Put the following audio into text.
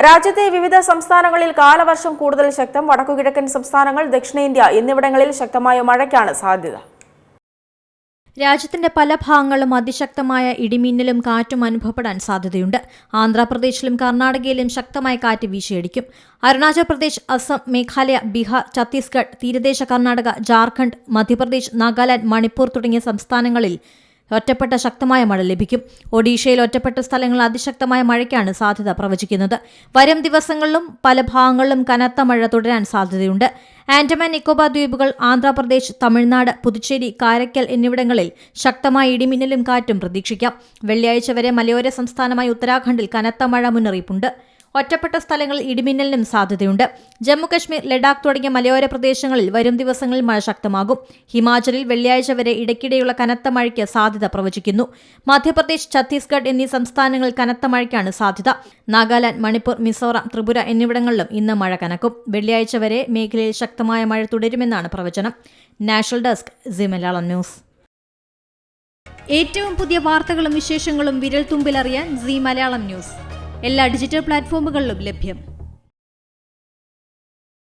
രാജ്യത്തെ വിവിധ സംസ്ഥാനങ്ങളിൽ കാലവർഷം കൂടുതൽ ശക്തം. വടക്കുകിഴക്കൻ സംസ്ഥാനങ്ങൾ, ദക്ഷിണേന്ത്യ എന്നിവിടങ്ങളിൽ ശക്തമായ മഴയ്ക്കാണ് സാധ്യത. രാജ്യത്തിന്റെ പല ഭാഗങ്ങളിലും അതിശക്തമായ ഇടിമിന്നലും കാറ്റും അനുഭവപ്പെടാൻ സാധ്യതയുണ്ട്. ആന്ധ്രാപ്രദേശിലും കർണാടകയിലും ശക്തമായ കാറ്റ് വീശിയടിക്കും. അരുണാചൽ പ്രദേശ്, അസം, മേഘാലയ, ബീഹാർ, ഛത്തീസ്ഗഡ്, തീരദേശ കർണാടക, ജാർഖണ്ഡ്, മധ്യപ്രദേശ്, നാഗാലാൻഡ്, മണിപ്പൂർ തുടങ്ങിയ സംസ്ഥാനങ്ങളിൽ ഒറ്റപ്പെട്ട ശക്തമായ മഴ ലഭിക്കും. ഒഡീഷയിൽ ഒറ്റപ്പെട്ട സ്ഥലങ്ങളിൽ അതിശക്തമായ മഴയ്ക്കാണ് സാധ്യത പ്രവചിക്കുന്നത്. വരും ദിവസങ്ങളിലും പല ഭാഗങ്ങളിലും കനത്ത മഴ തുടരാൻ സാധ്യതയുണ്ട്. ആൻഡമാൻ നിക്കോബാർ ദ്വീപുകൾ, ആന്ധ്രാപ്രദേശ്, തമിഴ്നാട്, പുതുച്ചേരി, കാരയ്ക്കൽ എന്നിവിടങ്ങളിൽ ശക്തമായ ഇടിമിന്നലും കാറ്റും പ്രതീക്ഷിക്കാം. വെള്ളിയാഴ്ച വരെ മലയോര സംസ്ഥാനമായ ഉത്തരാഖണ്ഡിൽ കനത്ത മഴ മുന്നറിയിപ്പുണ്ട്. ഒറ്റപ്പെട്ട സ്ഥലങ്ങളിൽ ഇടിമിന്നലിനും സാധ്യതയുണ്ട്. ജമ്മുകശ്മീർ, ലഡാക്ക് തുടങ്ങിയ മലയോര പ്രദേശങ്ങളിൽ വരും ദിവസങ്ങളിൽ മഴ ശക്തമാകും. ഹിമാചലിൽ വെള്ളിയാഴ്ച വരെ ഇടയ്ക്കിടെയുള്ള കനത്ത മഴയ്ക്ക് സാധ്യത പ്രവചിക്കുന്നു. മധ്യപ്രദേശ്, ഛത്തീസ്ഗഡ് എന്നീ സംസ്ഥാനങ്ങളിൽ കനത്ത മഴയ്ക്കാണ് സാധ്യത. നാഗാലാൻഡ്, മണിപ്പൂർ, മിസോറാം, ത്രിപുര എന്നിവിടങ്ങളിലും ഇന്ന് മഴ കനക്കും. വെള്ളിയാഴ്ച വരെ മേഖലയിൽ ശക്തമായ മഴ തുടരുമെന്നാണ് പ്രവചനം. National desk, C Malayalam news. ഏറ്റവും പുതിയ വാർത്തകളും വിശേഷങ്ങളും വിരൽ തുമ്പിലറിയാൻ സി മലയാളം ന്യൂസ് എല്ലാ ഡിജിറ്റൽ പ്ലാറ്റ്ഫോമുകളിലും ലഭ്യം.